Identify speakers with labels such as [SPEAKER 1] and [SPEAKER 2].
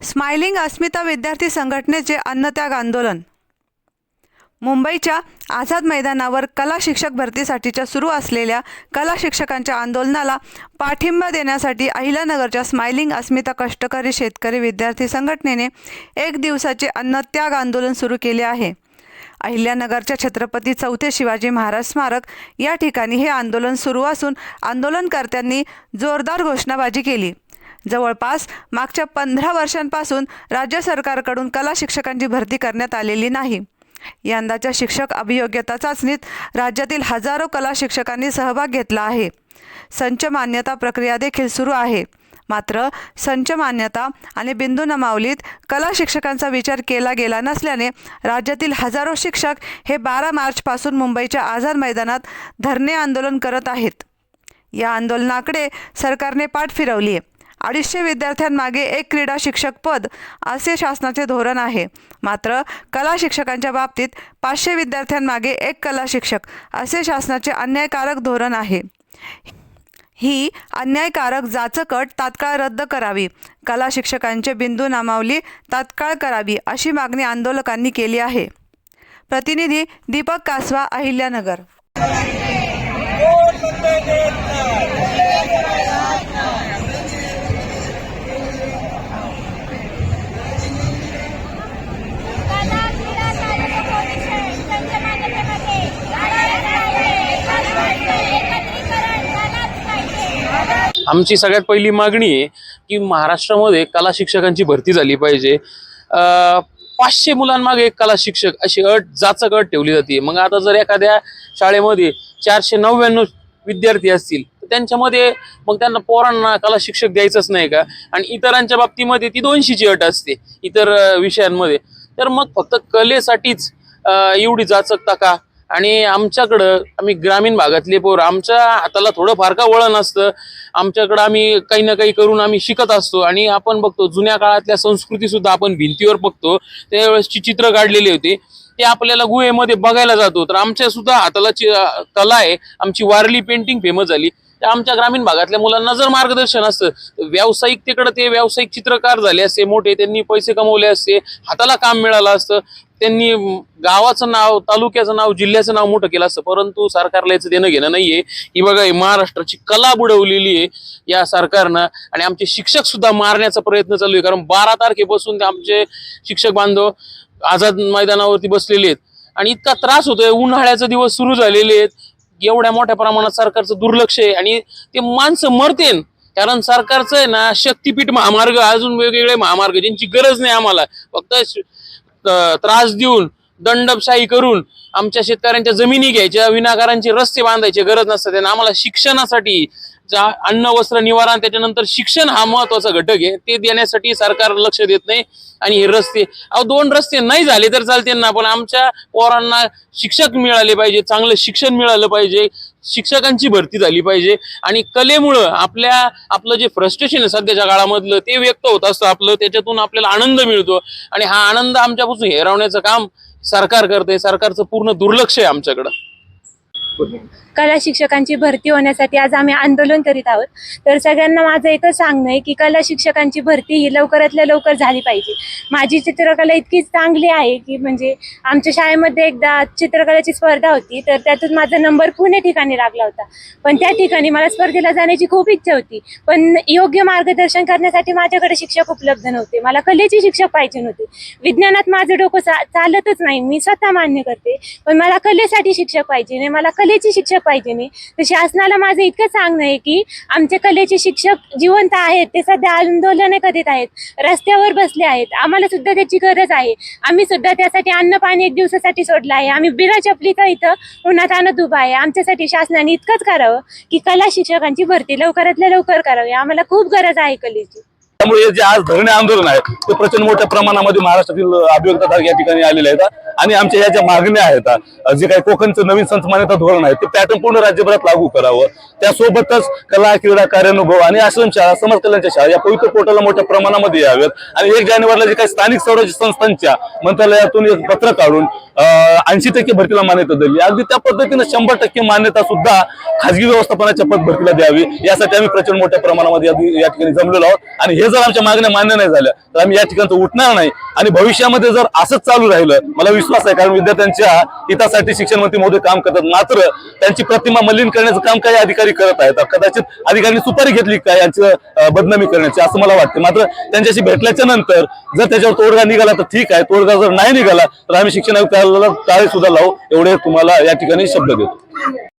[SPEAKER 1] Smiling अस्मिता विद्यार्थी संघटनेचे अन्नत्याग आंदोलन। मुंबईच्या आझाद मैदानावर कला शिक्षक भरतीसाठीच्या सुरू असलेल्या कला शिक्षकांच्या आंदोलनाला पाठिंबा देण्यासाठी अहिल्यानगरच्या स्माइलिंग अस्मिता कष्टकरी शेतकरी विद्यार्थी संघटनेने एक दिवसाचे अन्नत्याग आंदोलन सुरू केले आहे। अहिल्यानगरच्या छत्रपती चौथे शिवाजी महाराज स्मारक या ठिकाणी हे आंदोलन सुरू असून आंदोलनकर्त्यांनी जोरदार घोषणाबाजी केली। जवळपास मागच्या 15 वर्षांपासून राज्य सरकारकडून कला शिक्षकांची भरती करण्यात आलेली नाही। यंदाच्या शिक्षक अभियोग्यता चाचणीत राज्यातील हजारो कला शिक्षकांनी सहभाग घेतला आहे। संच मान्यता प्रक्रिया देखील सुरू आहे। मात्र संच मान्यता आणि बिंदू नमावलीत कला शिक्षकांचा विचार केला गेला नसल्याने राज्यातील हजारो शिक्षक हे 12 मार्चपासून मुंबईच्या आझाद मैदानात धरणे आंदोलन करत आहेत। या आंदोलनाकडे सरकारने पाठ फिरवली आहे। 250 विद्यार्थ्यांमागे एक क्रीडा शिक्षक पद असे शासनाचे धोरण आहे। मात्र कला शिक्षकांच्या बाबतीत 500 विद्यार्थ्यांमागे एक कला शिक्षक असे शासनाचे अन्यायकारक धोरण आहे। ही अन्यायकारक जाचक अट तात्काळ रद्द करावी, कला शिक्षकांचे बिंदू नामावली तात्काळ करावी अशी मागणी आंदोलकांनी केली आहे। प्रतिनिधी दीपक कासवा, अहिल्यानगर।
[SPEAKER 2] आमची सगळ्यात पहिली मागणी आहे की महाराष्ट्रामध्ये कला शिक्षकांची भरती झाली पाहिजे। 500 मुलांमागे एक कला शिक्षक अशी अट जाचक अट ठेवली जाते। मग आता जर एखाद्या शाळेमध्ये 499 विद्यार्थी असतील तर त्यांच्यामध्ये मग त्यांना पोरांना कला शिक्षक द्यायचंच नाही का? आणि इतरांच्या बाबतीमध्ये ती 200ची अट असते इतर विषयांमध्ये। तर मग फक्त कलेसाठीच एवढी जाचकता का? आणि आम्ही ग्रामीण भागातले पोर, आमच्या हाताला थोडं फार का वळण असतं। आमच्याकडं आम्ही काही ना काही करून आम्ही शिकत असतो आणि आपण बघतो जुन्या काळातल्या संस्कृती सुद्धा आपण भिंतीवर बघतो। त्यावेळेसची चित्र काढलेली होती ते आपल्याला गुहेमध्ये बघायला जातो। तर आमच्या सुद्धा हाताला कला आहे, आमची वारली पेंटिंग फेमस झाली। तर आमच्या ग्रामीण भागातल्या मुलांना जर मार्गदर्शन असतं, व्यावसायिकतेकडे ते व्यावसायिक चित्रकार झाले असते मोठे, त्यांनी पैसे कमवले असते, हाताला काम मिळालं असतं, त्यांनी गावाचं नाव, तालुक्याचं नाव, जिल्ह्याचं नाव मोठं केलं असतं। परंतु सरकारला याचं देणं घेणं नाहीये। ही बघा, महाराष्ट्राची कला बुडवलेली आहे या सरकारनं आणि आमचे शिक्षक सुद्धा मारण्याचा प्रयत्न चालू आहे। कारण 12 तारखेपासून ते आमचे शिक्षक बांधव आझाद मैदानावरती बसलेले आहेत आणि इतका त्रास होतोय। उन्हाळ्याचे दिवस सुरू झालेले आहेत, एवढ्या मोठ्या प्रमाणात सरकारचं दुर्लक्ष आहे आणि ते माणसं मरतेन। कारण सरकारचं आहे ना, शक्तीपीठ महामार्ग, अजून वेगवेगळे महामार्ग ज्यांची गरज नाही आम्हाला, फक्त त्रास देऊन दंडशाही करून आमच्या शेतकऱ्यांच्या जमिनी घ्यायच्या, विनाकारांचे रस्ते बांधायचे गरज नसते। आम्हाला शिक्षणासाठी अन्न वस्त्र निवारण, त्याच्यानंतर शिक्षण हा महत्वाचा घटक आहे, ते देण्यासाठी सरकार लक्ष देत नाही। आणि हे रस्ते, 2 रस्ते नाही झाले तर चालते ना, पण आमच्या पोरांना शिक्षक मिळाले पाहिजे, चांगलं शिक्षण मिळालं पाहिजे, शिक्षकांची भरती झाली पाहिजे। आणि कलेमुळं आपलं जे फ्रस्ट्रेशन आहे सध्याच्या काळामधलं ते व्यक्त होत असतं आपलं, त्याच्यातून आपल्याला आनंद मिळतो आणि हा आनंद आमच्यापासून हेरवण्याचं काम सरकार करते। सरकारचं पूर्ण दुर्लक्ष आहे आमच्याकडं।
[SPEAKER 3] कला शिक्षकांची भरती होण्यासाठी आज आम्ही आंदोलन करीत आहोत। तर सगळ्यांना माझं एकच सांगणं आहे की कला शिक्षकांची भरती ही लवकरातल्या लवकर झाली पाहिजे। माझी चित्रकला इतकी चांगली आहे की म्हणजे आमच्या शाळेमध्ये एकदा चित्रकलेची स्पर्धा होती, तर त्यातून माझा नंबर पुणे ठिकाणी लागला होता। पण त्या ठिकाणी मला स्पर्धेला जाण्याची खूप इच्छा होती, पण योग्य मार्गदर्शन करण्यासाठी माझ्याकडे शिक्षक उपलब्ध नव्हते। मला कलेचे शिक्षक पाहिजे नव्हते। विज्ञानात माझं डोकं चालतच नाही, मी स्वतः मान्य करते, पण मला कलेसाठी शिक्षक पाहिजे नाही, मला कलेचे शिक्षक पाहिजे नाही। तर शासनाला माझं इतकं सांगणं आहे की आमचे कलेचे शिक्षक जिवंत आहेत, ते सध्या आंदोलन करीत आहेत, रस्त्यावर बसले आहेत, आम्हाला सुद्धा त्याची गरज आहे। आम्ही सुद्धा त्यासाठी अन्न पाणी 1 दिवसासाठी सोडलं आहे। आम्ही बिना चपलीचा इथं उन्हात आणत उभा आहे। आमच्यासाठी शासनाने इतकंच करावं की कला शिक्षकांची भरती लवकरातल्या लवकर करावी, आम्हाला खूप गरज आहे कलेची।
[SPEAKER 4] त्यामुळे जे आज धरणे आंदोलन आहे ते प्रचंड मोठ्या प्रमाणामध्ये महाराष्ट्रातील अभियोक्ता या ठिकाणी आलेले आहेत। आणि आमच्या या ज्या मागण्या आहेत, जे काही कोकणचं नवीन संत मान्यता धोरण आहे ते पॅटर्न पूर्ण राज्यभरात लागू करावं. त्यासोबतच कला, क्रीडा, कार्यानुभव आणि आश्रमशाळा, समाज कल्याणच्या शाळा या पवित्र पोर्टलला मोठ्या प्रमाणामध्ये याव्यात. आणि 1 जानेवारीला जे काही स्थानिक स्वराज्य संस्थांच्या मंत्रालयातून एक पत्र काढून 80% भरतीला मान्यता दिली, अगदी त्या पद्धतीने 100% मान्यता सुद्धा खाजगी व्यवस्थापनाच्या पद भरतीला द्यावी, यासाठी आम्ही प्रचंड मोठ्या प्रमाणामध्ये या ठिकाणी जमलेलो आहोत. आणि हे जर आमच्या मागण्या मान्य नाही झाल्या तर आम्ही या ठिकाणी उठणार नाही. आणि भविष्यामध्ये जर असंच चालू राहिलं, मला विश्वास आहे, कारण विद्यार्थ्यांच्या हितासाठी शिक्षण मंत्री महोदय काम करतात, मात्र त्यांची प्रतिमा मलिन करण्याचं काम काही अधिकारी करत आहेत. कदाचित अधिकाऱ्यांनी सुपारी घेतली काय यांचं बदनामी करण्याची, असं मला वाटतं. मात्र त्यांच्याशी भेटल्याच्या नंतर जर त्याच्यावर तोडगा निघाला तर ठीक आहे, तोडगा जर नाही निघाला तर आम्ही शिक्षण आयुक्तालयाला टाळे सुद्धा लावू, एवढे तुम्हाला या ठिकाणी शब्द देतो.